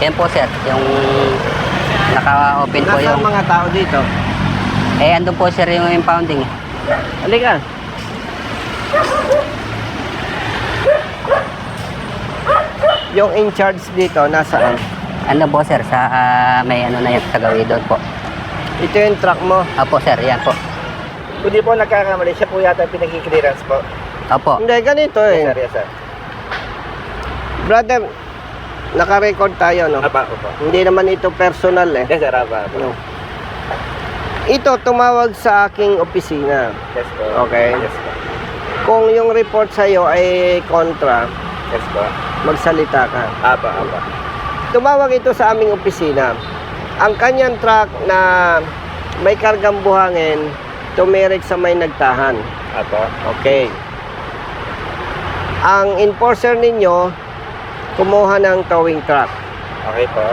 Yan po sir, yung naka-open po Nasaan yung... mga tao dito? Andun po sir yung impounding. Halika. Yung in charge dito, nasaan? Ano po sir, sa may ano na yung tagawi doon po. Ito yung truck mo. Opo sir, yan po. Kung di po nagkakamali, siya po yata pinag-clearance po. Opo. Hindi, ganito Yes, sir, eh. yes, sir. Brother, naka-record tayo, no? Apa, apa. Hindi naman ito personal eh. Yes, sir, apa, apa. No. Ito, tumawag sa aking opisina. Yes po. Okay. Yes po. Kung yung report sa'yo ay kontra, Yes po. magsalita ka. Apa, apa. Tumawag ito sa aming opisina. Ang kanyang truck na may kargang buhangin, tumirik sa may nagtahan. Apa. Okay. Ang enforcer ninyo, kumuha ng towing truck. Okay po.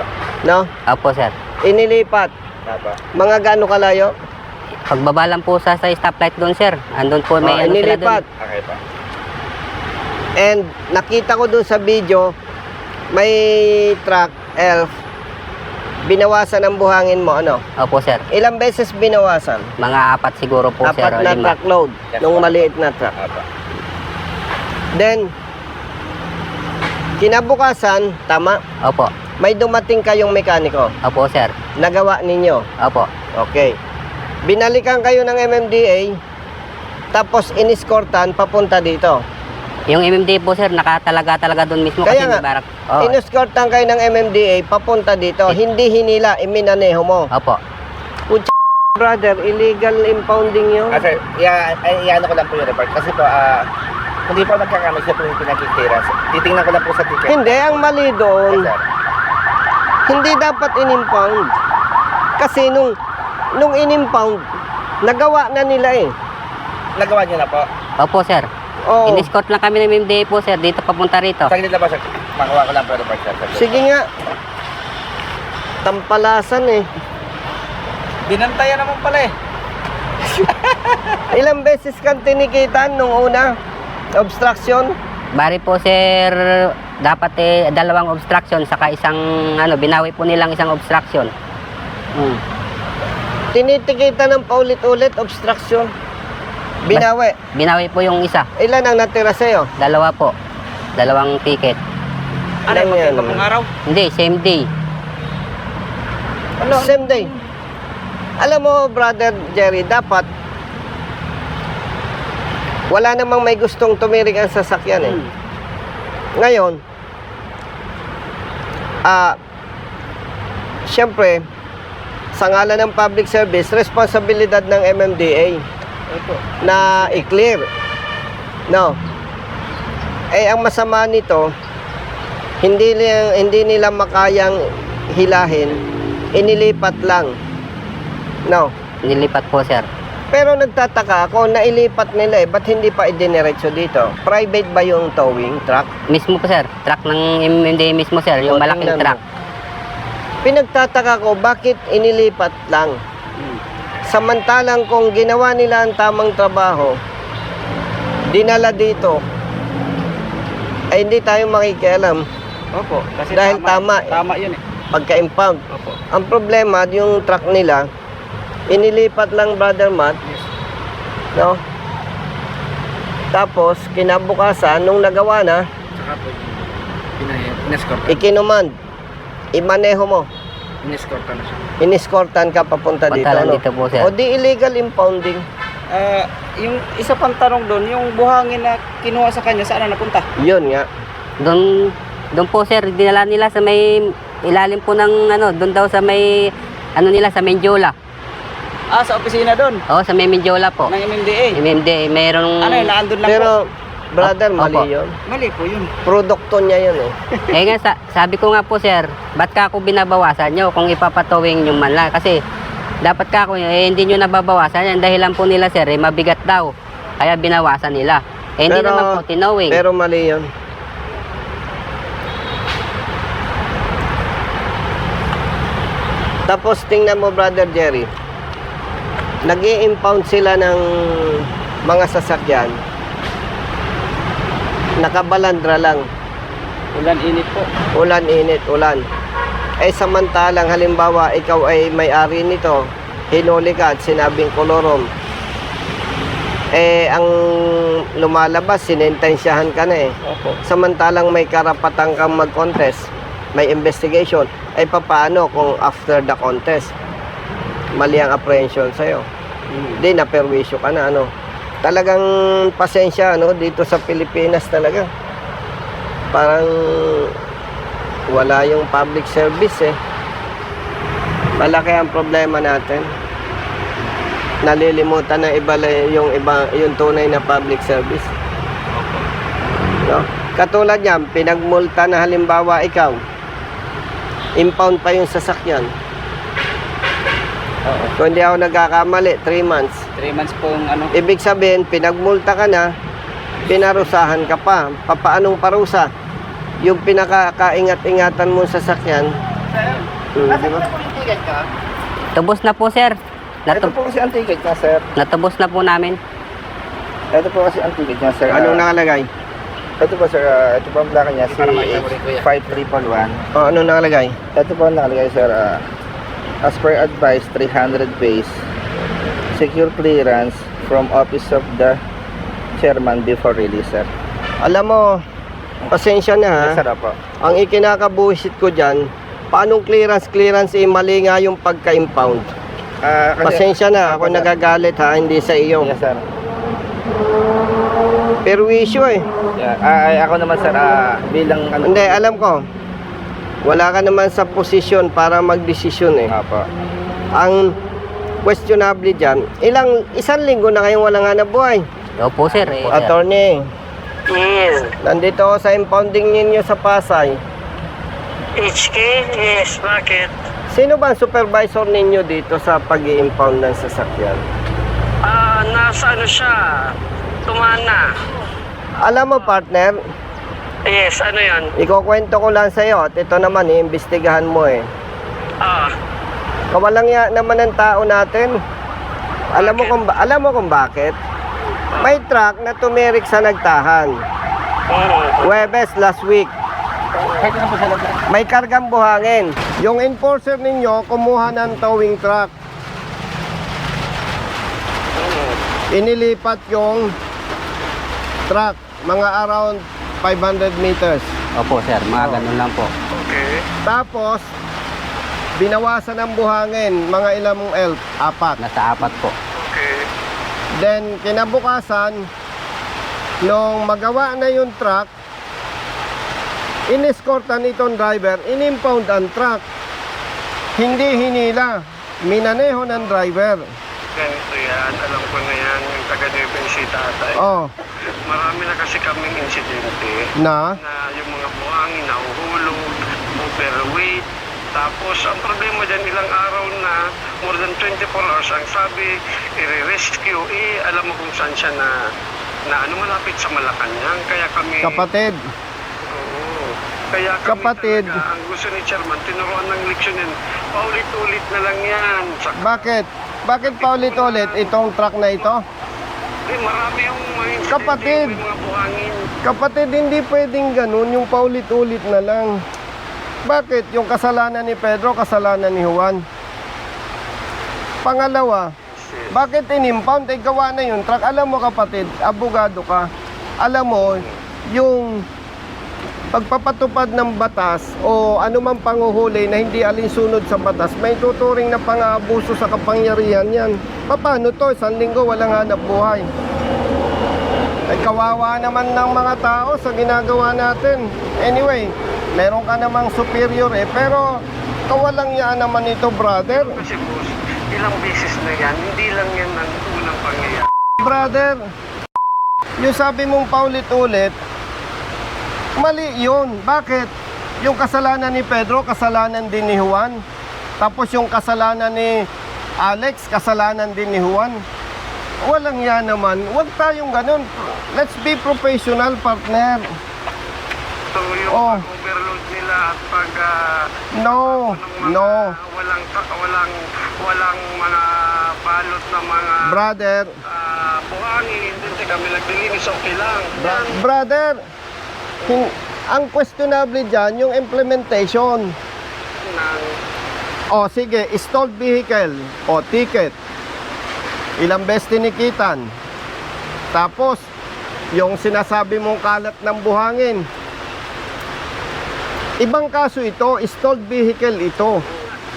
No? Opo sir. Inilipat. Apa. Mga gaano kalayo? Pagbaba lang po sa stoplight doon sir. Andun po may ano sila inilipat. doon. Okay po. And nakita ko doon sa video, may truck, elf, binawasan ang buhangin mo, ano? Opo sir. Ilang beses binawasan? Mga 4 siguro po sir. Apat O na 5. truckload, Yes, nung po. maliit na truck. Apa. Then, kinabukasan, tama, Opo. may dumating kayong mekaniko. Opo sir. Nagawa ninyo. Opo. Okay. Binalikan kayo ng MMDA, tapos iniskortan papunta dito. Yung MMD po sir, nakatalaga talaga doon mismo Kaya kasi nga, may barak. Oo. Iniskortan kayo ng MMDA papunta dito. Hindi hinila, iminaneho mo. Opo. Brother, illegal impounding yun. Ah, sir, iyan ko lang po yung report. Kasi po, hindi po nagkakamali, siya po yung pinag-clearance. Titingnan ko lang po sa ticket. Hindi, ang mali Yes, doon, sir. hindi dapat in-impound. Kasi nung in-impound, nagawa na nila eh. Nagawa niyo na po. Opo sir. Oo. In-escort lang kami ng MMDA po sir, dito papunta rito. Saglit lang ba, sir? Makuha ko lang po yung report, sir. Saglit. Sige nga. Tampalasan eh. Binantayan naman pala eh. Ilang beses kang tinikitan nung una? Obstruction? Bari po sir, dapat 2 obstruction saka isang ano, binawi po nilang isang obstruction. Tinitikitan ng paulit-ulit, obstruction. Binawi. Binawi po yung isa. Ilan ang natira sa'yo? 2 po. 2 ticket. Ilan yan? araw? Hindi, same day. Same day. Alam mo, brother Jerry, dapat wala namang may gustong tumirik ang sasakyan eh. Ngayon, siyempre, sa ngalan ng public service, responsibilidad ng MMDA na i-clear. No. Eh, ang masama nito, hindi nila makayang hilahin, inilipat lang. No. Nilipat po sir. Pero nagtataka ako, nailipat nila eh, ba't hindi pa idiniretso dito? Private ba yung towing truck? Mismo po sir, truck ng MMDA mismo sir, yung O, malaking tingnan mo. truck. Pinagtataka ko, bakit inilipat lang? Samantalang kung ginawa nila ang tamang trabaho, dinala dito, ay hindi tayo makikialam Opo. Kasi dahil tama, Tama yun eh. pagka-impound. Opo. Ang problema, yung truck nila, inilipat lang, Brother Matt, no? Tapos, kinabukasan, nung nagawa na, Saka po, in-escort. ikinuman, imaneho mo, In-escort na siya. iniskortan ka papunta dito, Punta lang no? dito po sir. O di illegal impounding. Yung isa pang tanong doon, yung buhangin na kinuha sa kanya, saan na napunta? Yun nga. Doon po sir, dinala nila sa may ilalim po ng ano, doon daw sa may ano nila sa Menjola. Sa opisina doon, Oo, sa may Menjola po. ng MMDA. MMDA, mayroong Ano yun, naandun lang Pero, brother, Opo. mali yun. po. Mali po yun. Produkto niya yun eh. nga sabi ko nga po sir, ba't ka ako binabawasan nyo kung ipapatowing nyo man lang? Kasi dapat ka ako, hindi nyo nababawasan yan. Dahilan po nila sir, mabigat daw. Kaya binawasan nila. Hindi Pero- naman po tinowing. Pero mali yun. Tapos tingnan mo, Brother Jerry, nag-i-impound sila ng mga sasakyan, nakabalandra lang, Ulan init po. ulan, init, ulan. Eh samantalang halimbawa ikaw ay may-ari nito, hinuli ka at sinabing kolorom, eh ang lumalabas, sinentensyahan ka na eh. Opo. Samantalang may karapatan kang mag-contest, may investigation, ay papaano kung after the contest, mali ang apprehension sa'yo? Hindi, naperwisyo ka na, ano? Talagang pasensya, ano, dito sa Pilipinas talaga. Parang wala yung public service eh. Malaki ang problema natin. Nalilimutan ng yung tunay na public service. No? Katulad yan, pinagmulta na halimbawa ikaw, impound pa yung sasakyan. Oo. Kung hindi ako nagkakamali, 3 months. 3 months pong ano. Ibig sabihin, pinagmulta ka na, pinarusahan ka pa. Papaanong parusa? Yung pinakakaingat-ingatan mo sa sasakyan. Sir, nasa di ba? na po yung ticket ka? Tubos na po, sir. Ito po kasi ang ticket niya, sir. Natubos na po namin. Ito po kasi ang ticket niya, sir. Anong nakalagay? Ito po, sir. Ito po ang plaka niya, Para maitaborin ko yan. CH5311. O, anong nakalagay? Ito po ang nakalagay, sir. As per advice, 300 base. Secure clearance from office of the chairman before release, sir. Alam mo, pasensya na ha. Yes, sir, po. Ang ikinakabuhisit ko dyan, paanong clearance, mali nga yung pagka-impound. Pasensya na, ako Sir. nagagalit ha, hindi sa iyo. Yes, sir. Perwisyo eh. Yeah. Ay, ako naman, sir, bilang ano. Hindi, alam ko. Wala ka naman sa posisyon para magdesisyon eh. Apo. Ang questionable dyan, isang linggo na kayong walang hanap buhay. Opo, sir. Eh, Attorney, Yes. nandito ako sa impounding ninyo sa Pasay. HK? Yes. Bakit? Sino ba ang supervisor ninyo dito sa pag-i-impound ng sasakyan? Nasa ano siya? Tumana. Alam mo partner, Yes, ano yan? ikukwento ko lang sa'yo at ito naman, iimbestigahan mo eh. Kawalang ya naman ng tao natin. Alam mo kung bakit? May truck na tumirik sa nagtahan. Huwebes last week. Kahit na po sa loob. May kargang buhangin. Yung enforcer ninyo kumuha ng towing truck. Inilipat yung truck mga around 500 meters. Opo, sir. Mga ganun lang po. Okay. Tapos binawasan ng buhangin mga ilang elf, 4. Nasa 4 po. Okay. Then kinabukasan nung magawa na yung truck, inescortan itong driver, inimpound ang truck. Hindi hinila, minaneho ng driver. Ganito yan. Alam ko na yan. Yung taga-Nueva Ecija tatay. Oh, Marami na kasi kaming insidente na na yung mga buhangin nahuhulog, overweight. Tapos, ang problema dyan, ilang araw na, more than 24 hours, ang sabi, i-rescue, alam mo kung saan siya na malapit sa Malacanang. Kaya kami... kapatid. Oo. Kaya kami Kapatid. talaga, ang gusto ni Chairman, tinuruan ng leksyon yan. Paulit-ulit na lang yan. Bakit? Bakit paulit-ulit itong truck na ito? Marami yung mga insidente, Kapatid. yung mga buhangin. Kapatid, hindi pwedeng ganun, yung paulit-ulit na lang. Bakit? Yung kasalanan ni Pedro, kasalanan ni Juan. Pangalawa, bakit inimpound? Eh, gawa na yung truck. Alam mo kapatid, abogado ka. Alam mo, yung pagpapatupad ng batas o anumang panguhuli na hindi alinsunod sa batas, may tuturing na pang-aabuso sa kapangyarihan yan. Paano to? 1 linggo walang hanap buhay. Ay kawawa naman ng mga tao sa ginagawa natin. Anyway, meron ka namang superior eh, pero kawalang yan naman ito, brother. Kasi boss, ilang beses na yan, hindi lang yan ang unang pangyayari. Brother, yung sabi mong paulit-ulit, mali yun. Bakit? Yung kasalanan ni Pedro, kasalanan din ni Juan. Tapos yung kasalanan ni Alex, kasalanan din ni Juan. Walang yan naman. Huwag tayong ganun. Let's be professional, partner. So yung Oh. pag-overload nila at pag No, ng mga no. walang mga balot na mga Brother, buhangin, hindi kami naglilinis, okay lang. Yan. brother, ang questionable dyan, yung implementation. ng O sige, stalled vehicle o ticket. Ilang beses tinikitan. Tapos, yung sinasabi mong kalat ng buhangin. Ibang kaso ito, stalled vehicle ito.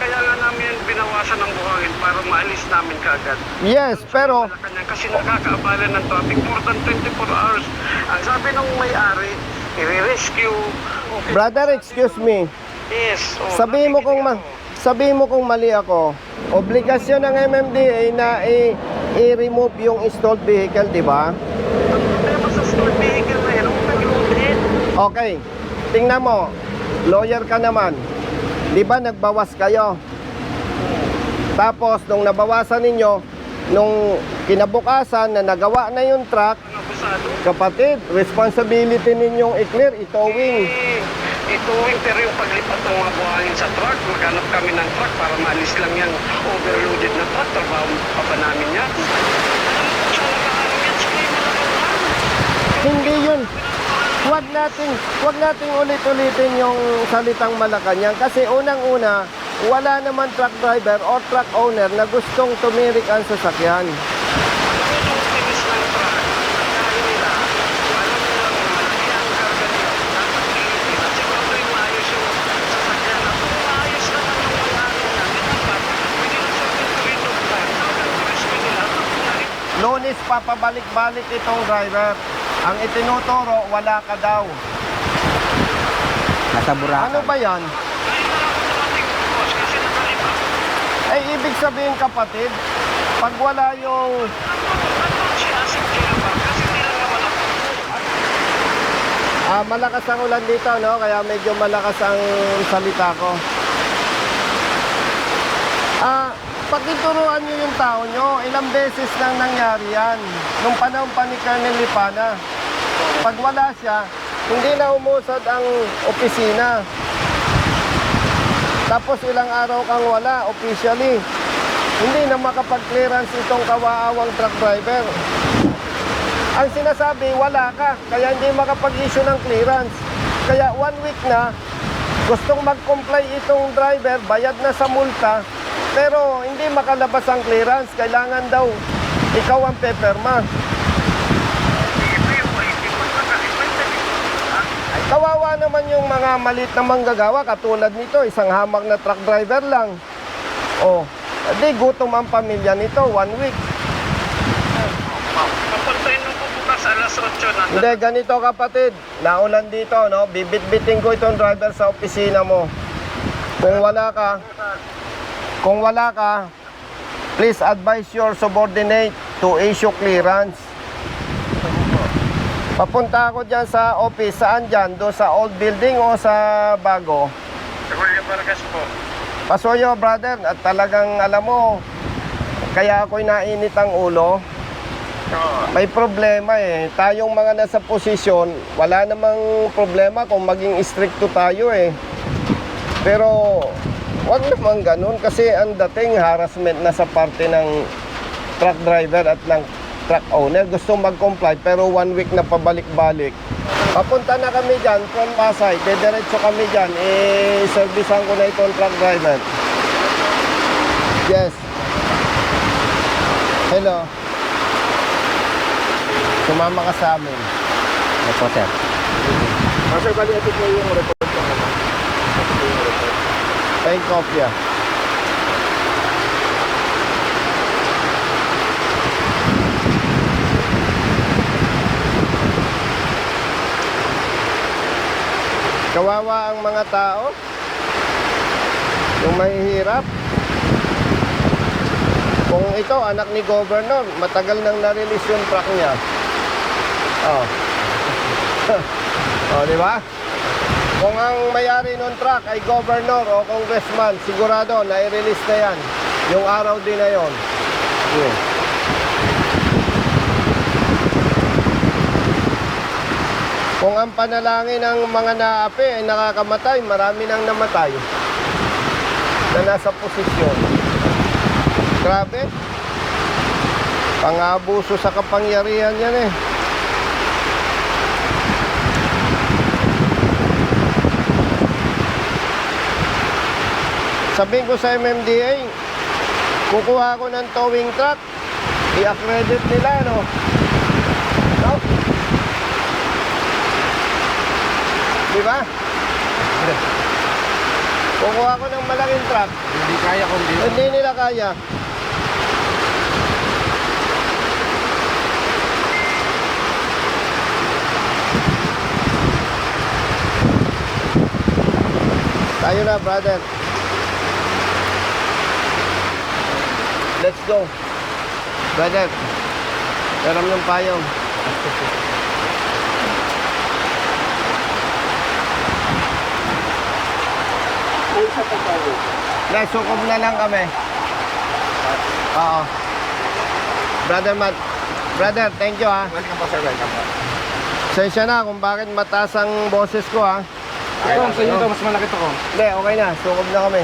kaya nga namin binawasan ng buhangin para maalis namin kaagad. Yes, pero Malacanang kasi nakakaabala ng traffic more than 24 hours. Ang sabi ng may-ari, i-rescue. Okay. brother, excuse me. Yes. Oh, Sabihin mo kung sabihin mo kung mali ako. Obligasyon ng MMDA na i-remove yung stalled vehicle, di ba? Ang problema sa stored vehicle na yan, ang nag-loaded. Okay. Tingnan mo. Lawyer ka naman. Di ba nagbawas kayo? Tapos nung nabawasan ninyo, nung kinabukasan na nagawa na yung truck, Ang abusado. kapatid, responsibility ninyong i-clear, itowing. Ituwing pero yung paglipat ng mga buhangin sa truck, maghanap kami ng truck para maalis lang yan. Overloaded na truck, trabaho pa ba namin yan? Alam mo kung saan nakaharap yan sa may Malacanang? Hindi yun. Huwag nating ulit-ulitin yung salitang Malacanang kasi unang-una, wala naman truck driver or truck owner na gustong tumirik ang sasakyan. Alam mo yung tinis ng truck, pagkain nila, alam mo lang, malaki ang karga nila. Dapat gilid at siguro yung maayos yung sasakyan. At kung maayos naman yung buhangin natin, dapat pwede na sa pintuin ng truck. Hanggang turismo nila, Lunes papabalik-balik itong driver. Ang itinuturo, wala ka daw. Nasa Boracay. Ano ba yan? kasi nakalipat. Ay, ibig sabihin kapatid, pag wala yung... Si Asik Jelba, kasi hindi lang naman ako. malakas ang ulan dito, no? Kaya medyo malakas ang salita ko. Pagtuturuan nyo yung tao nyo, ilang beses nang nangyari yan. Nung panahon pa ni Colonel Lipana. Pag wala siya, hindi na umusad ang opisina. Tapos ilang araw kang wala, officially. Hindi na makapag-clearance itong kawaawang truck driver. Ang sinasabi, wala ka, kaya hindi makapag-issue ng clearance. Kaya 1 week na, gustong mag-comply itong driver, bayad na sa multa, pero hindi makalabas ang clearance. Kailangan daw ikaw ang peperma. Kawawa naman yung mga maliit na manggagawa katulad nito, isang hamak na truck driver lang. Oh, di gutom ang pamilya nito 1 week. Papuntayin mo po bukas alas 8 na. Hindi, ganito kapatid, naulan dito, no? Bibit-biting ko itong driver sa opisina mo. Kung wala ka, please advise your subordinate to issue clearance. Papunta ako dyan sa office. Saan dyan? Doon sa old building o sa bago? Sa Julia Vargas po. Pasoyo, brother. At talagang alam mo, kaya ako'y nainit ang ulo. May problema eh. Tayong mga nasa posisyon, wala namang problema kung maging stricto tayo eh. Pero, wag naman ganun kasi ang dating harassment na sa parte ng truck driver at ng truck owner. Gusto mag-comply pero 1 week na pabalik-balik. Papunta na kami dyan from Pasay. Dediretso kami dyan. Servicean ko na itong truck driver. Yes. Hello. Sumama ka sa amin. Ano po, sir? Sir, bali ito po yung report ko. Thank kopya. Kawawa ang mga tao. Yung mahihirap. Kung ito, anak ni Governor, matagal nang na-release yung truck niya. Oh. Oh, di ba? Kung ang may-ari ng truck ay governor o congressman, sigurado na i-release na yan. Yung araw din na yon. Yeah. Kung ang panalangin ng mga naapi ay nakakamatay, marami nang namatay na nasa posisyon. Grabe. Pang-abuso sa kapangyarihan yan eh. Sabihin ko sa MMDA, kukuha ko ng towing truck, i-accredit nila, no? No? Di ba? Kukuha ko ng malaking truck, Hindi kaya kung di. hindi nila kaya. Tayo na, brother. Let's go. Brother, meron yung payong. Sukob na lang kami. Oo. Brother Matt. Brother, thank you ha. Welcome po, sir. Welcome po. Sensya na kung bakit mataas ang boses ko ha. Ito, sa inyo to, mas malaki to ko. Hindi, okay na. Sukob na kami.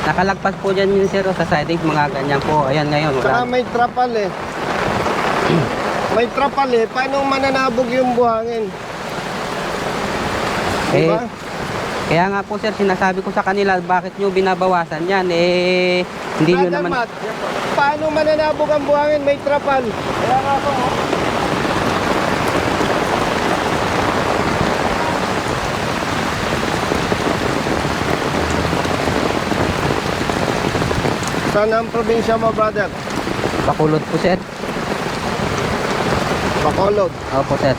Nakalagpas po dyan yun sir, sa siding, mga ganyan po. Ayan ngayon. Saka may trapal eh. May trapal eh. Paano mananabog yung buhangin? Eh, Diba? kaya nga po sir, sinasabi ko sa kanila, bakit nyo binabawasan yan? Eh, hindi nyo Brother naman... Matt, paano mananabog ang buhangin? May trapal. Kaya nga po. Saan ang probinsya mo, brother? Bakulod po sir. Bacolod. Opo sir.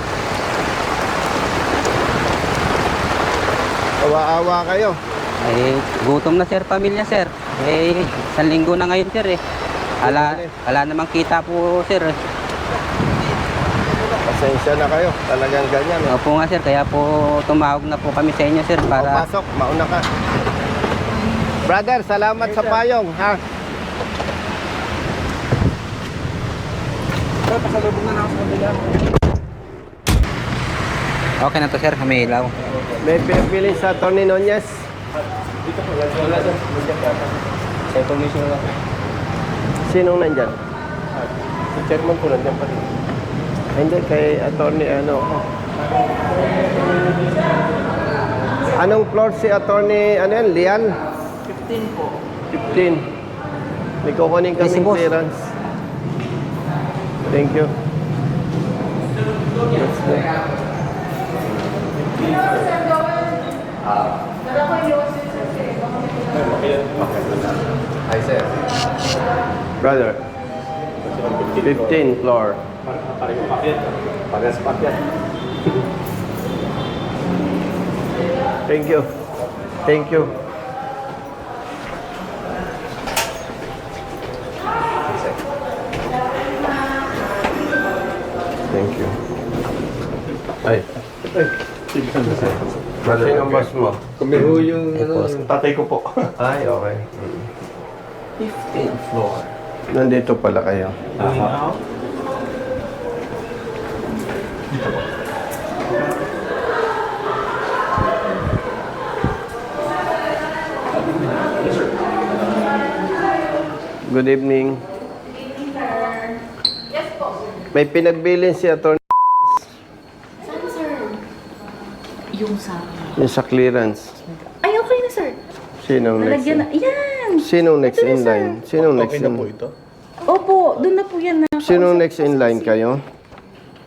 Awa-awa kayo. Eh, gutom na sir, pamilya sir. Eh, 1 linggo na ngayon sir eh. Wala namang kita po sir eh. Pasensya na kayo. Talagang ganyan. Eh. Opo nga sir, kaya po tumawag na po kami sa inyo sir para... Pasok, mauna ka. Brother, salamat sa payong, ha? Pasalubong na lang sa kabila. Okay na to sir, may ilaw. May pinapili sa Tony Nunez. Wala doon. Sa information na lang. Sinong nandyan? Si chairman ko nandiyan pa rin. Hindi, kay attorney ano. Anong floor si attorney, ano yan, Lian? 15 po. 15. May kukunin Yes, kaming boss. clearance. Thank you. Let's go. Hi, sir. Brother, 15 floor. Pagas pakyat. Thank you. Thank you. Thank you. Ay. Brother, Sino ang boss mo? Kami ho yung tatay ko po. Ay, okay. 15th floor. Nandito pala kayo. Good evening. May pinagbilin si attorney Saan, sir? Yung sa... yung sa clearance. Ay, okay na, sir. Sinong next? Nalagyan na. Yan! Sinong next Ito na, in sir. line? Sinong next in? Opo, doon na po yan na. Sinong next in line kayo?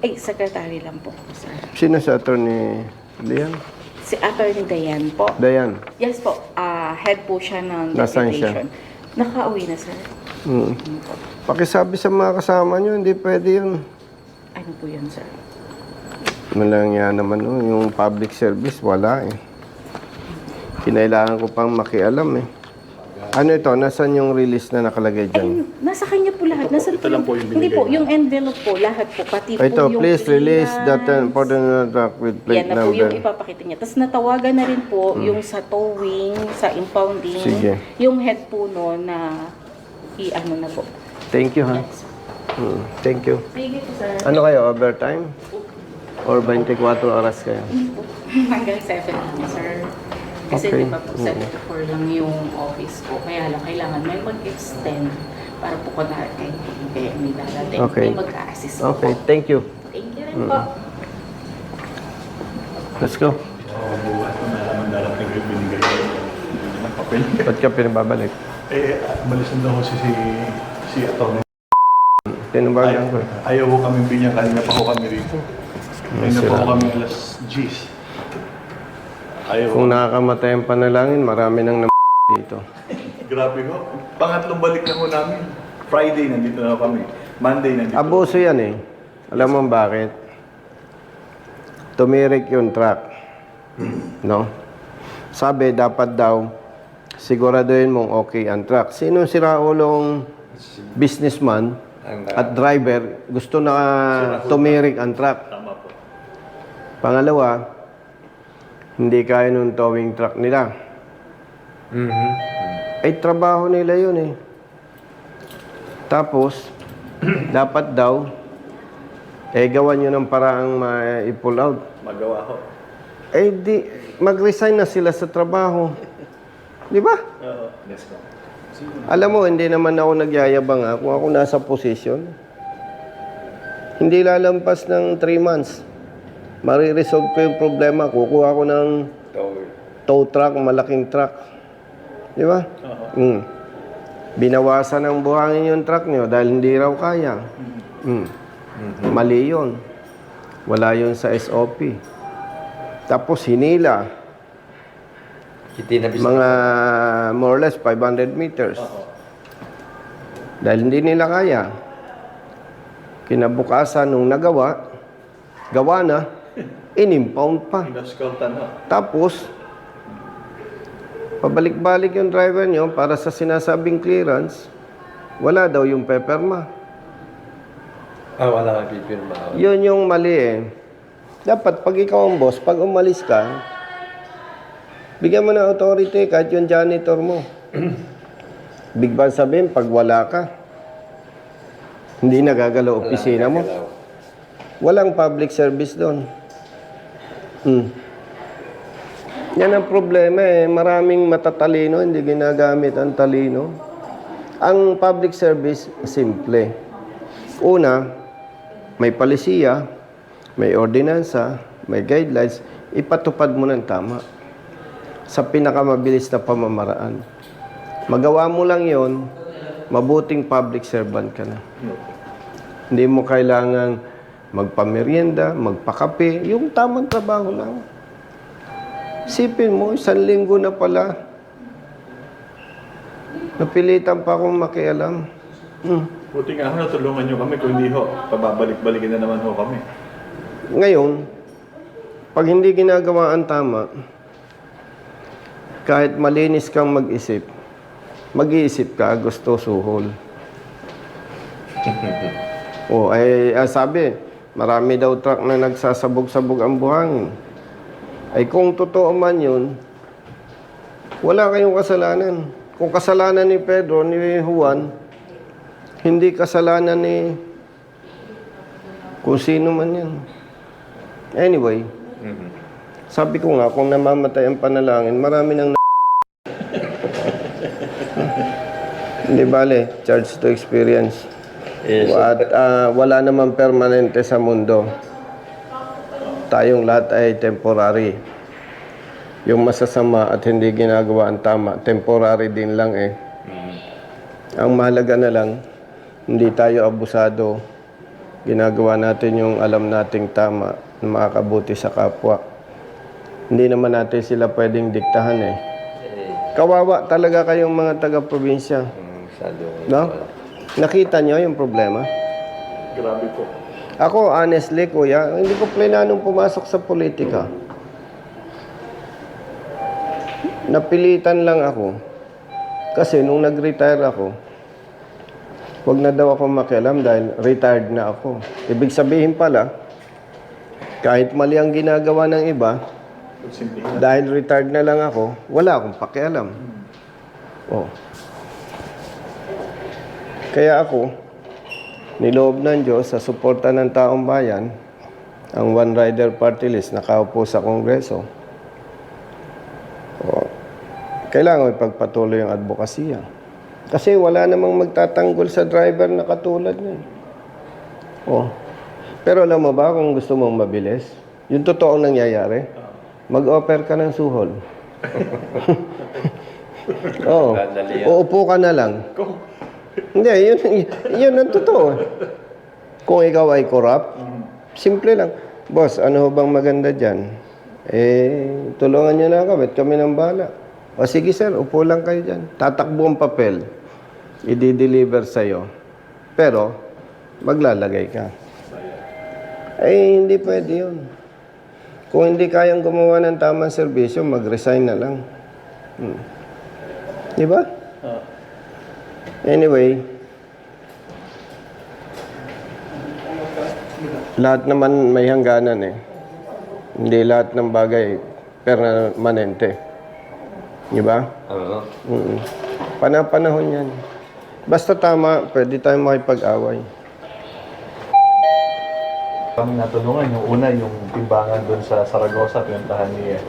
Ay, secretary lang po, sir. Sino sa attorney Lian? Si Attorney Dayan po. Dayan. Yes po, head po siya ng Nasaan siya? deputation. Nakauwi na, sir. Pakisabi sa mga kasama nyo, hindi pwede yun. Ano po yun, sir? Malang yan naman, no? Yung public service, wala eh. Kinailangan ko pang makialam eh. Ano ito? Nasaan yung release na nakalagay Ay, dyan? nasa kanya po lahat. Nasa ito lang po yung Hindi po, yung envelope po, lahat po. Pati Ito, po yung please release that clearance. important truck with plate Yan na po yung number. ipapakita niya. Tapos natawagan na rin po yung sa towing, sa impounding. Sige. Yung head po no na i-ano na po. Thank you, ha? Yes. Thank you. Sige po, sir. Ano kayo, overtime? Or 24 oras kayo? Hanggang 7 lang, sir. Kasi Okay. di ba po, 7 to 4 lang yung office ko. Kaya lang, kailangan may mag-extend para po ko na kaya may dadating. Okay. May mag-a-assist po. Okay, thank you. Thank you rin po. Let's go. Bukas ko na naman darating yung binigay ng papel. Ba't ka pinababalik? Balisan daw si Atty. Tinabagan ko. Ayaw ko kami binyan, kanina pa ho kami rito. Kanina pa ho kami alas 10. Ayaw Kung ko. nakakamatay ang panalangin, marami nang dito. Grabe ho. Pangatlong balik na ho namin. Friday, nandito na ho kami. Monday, nandito. Abuso yan eh. Alam mo bakit? Tumirik yung truck. No? Sabi, dapat daw, siguraduhin mong okay ang truck. Sino siraulong businessman at driver gusto na tumirik ang truck? Tama po. Pangalawa, hindi kaya nung towing truck nila. Ay, trabaho nila yun eh. Tapos, dapat daw, gawan nyo ng paraang ma-pull out. Magawa ho. Di, mag-resign na sila sa trabaho. Di ba? Oo. Yes po. Alam mo, hindi naman ako nagyayabang kung ako nasa posisyon. Hindi lalampas ng 3 months. Mariresolve ko yung problema. Kukuha ko ng tow truck, malaking truck. Di ba? Binawasan ng buhangin yung truck nyo dahil hindi raw kaya. Mali yun. Wala yun sa SOP. Tapos hinila. Mga more or less 500 meters. Dahil hindi nila kaya. Kinabukasan nung nagawa, gawa na, in-impound pa. Inaskaltan ho. Tapos, pabalik-balik yung driver nyo para sa sinasabing clearance, wala daw yung peperma. Wala kang pipirma. Yun yung mali eh. Dapat pag ikaw ang boss, pag umalis ka, bigyan mo ng authority kahit yung janitor mo. Big bang sabihin, pag wala ka, hindi nagagalaw opisina mo. Walang public service doon. Yan ang problema eh. Maraming matatalino, hindi ginagamit ang talino. Ang public service, simple. Una, may palisiya, may ordinansa, may guidelines, ipatupad mo ng tama sa pinakamabilis na pamamaraan. Magawa mo lang yon, mabuting public servant ka na. Hindi mo kailangang magpamerienda, magpakape, yung tamang trabaho lang. Sipin mo, 1 linggo na pala. Napilitan pa akong makialam. Buti nga ho, natulungan nyo kami. Kung hindi ho, pababalik-balikin na naman ho kami. Ngayon, pag hindi ginagawa ang tama, kahit malinis kang mag-isip, mag-iisip ka, gusto suhol. Sabi, marami daw truck na nagsasabog-sabog ang buhangin. Ay kung totoo man yun, wala kayong kasalanan. Kung kasalanan ni Pedro, ni Juan, hindi kasalanan ni kung sino man yan. Anyway, sabi ko nga, kung namamatay ang panalangin, marami nang hindi bale, charge to experience. At wala naman permanente sa mundo. Tayong lahat ay temporary. Yung masasama at hindi ginagawa ang tama, temporary din lang eh. Ang mahalaga na lang, hindi tayo abusado. Ginagawa natin yung alam nating tama na makakabuti sa kapwa. Hindi naman natin sila pwedeng diktahan eh. Kawawa talaga kayong mga taga-probinsya. No? Nakita nyo yung problema? Grabe po. Ako, honestly, kuya, hindi ko plananong pumasok sa politika. Napilitan lang ako. Kasi nung nag-retire ako, wag na daw ako makialam dahil retired na ako. Ibig sabihin pala, kahit mali ang ginagawa ng iba, dahil retired na lang ako, wala akong pakialam. Kaya ako, niloob ng Diyos sa suporta ng taong bayan, ang One Rider Party List nakaupo sa Kongreso. O, kailangan ipagpatuloy ang advokasya. Kasi wala namang magtatanggol sa driver na katulad niya. O, pero alam mo ba kung gusto mong mabilis? Yung totoong nangyayari, mag-offer ka ng suhol. Oo. Uupo ka na lang. Hindi, yun ang totoo. Kung ikaw ay corrupt, simple lang. Boss, ano bang maganda dyan? Tulungan nyo na kami, kami ng bahala. O sige sir, upo lang kayo dyan. Tatakbo ang papel. I-deliver sa'yo. Pero, maglalagay ka. Hindi pwede yun. Kung hindi kayang gumawa ng tamang serbisyo, mag-resign na lang. Di ba? Anyway, lahat naman may hangganan eh. Hindi lahat ng bagay permanente. Di ba? Panahon yan. Basta tama, pwede tayong makipag-away. Kami natulungan, yung una, yung timbangan doon sa Saragossa, pinuntahan ni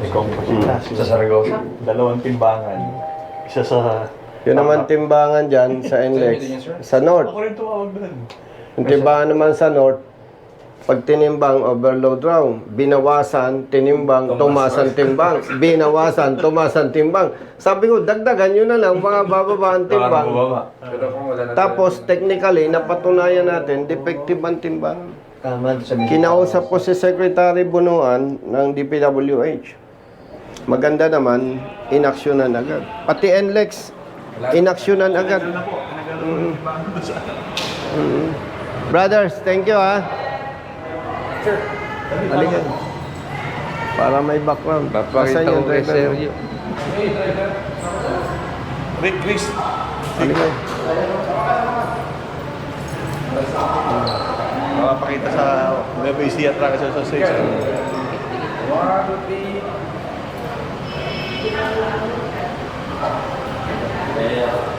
Kong Pasitas. Sa Saragossa? Dalawang timbangan. Isa sa... Yun naman timbangan dyan sa NLEX. Sa North. Ako rin tumawag doon. Yung timbangan naman sa North, pag tinimbang, overload raw. Binawasan, tinimbang, tumasan timbang. Binawasan, tumasan timbang. Sabi ko, dagdagan nyo na lang, mga bababa ang timbang. Tapos, technically, napatunayan natin, defective ang timbang. Kinausap ko si Secretary Bunuan ng DPWH. Maganda naman, inaksyonan agad. Pati NLEX, inaksyonan agad. Brothers, thank you ha. Halika. Para may background. Nasaan yung driver mo? Rick, Chris. Halika. Makapakita sa BBC at Truckers Association.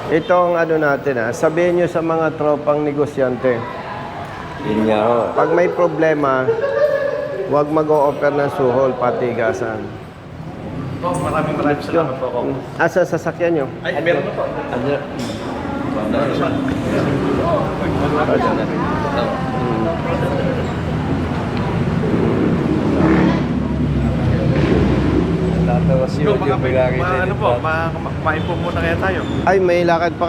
Ito ang ano natin ha. Sabihin nyo sa mga tropang negosyante. Pag may problema, huwag mag-o-offer ng suhol, patigasan. Maraming salamat po ako. Asa sasakyan nyo? Ay, meron na po. Ano po, kumain po muna kaya tayo. Ay, may lakad pa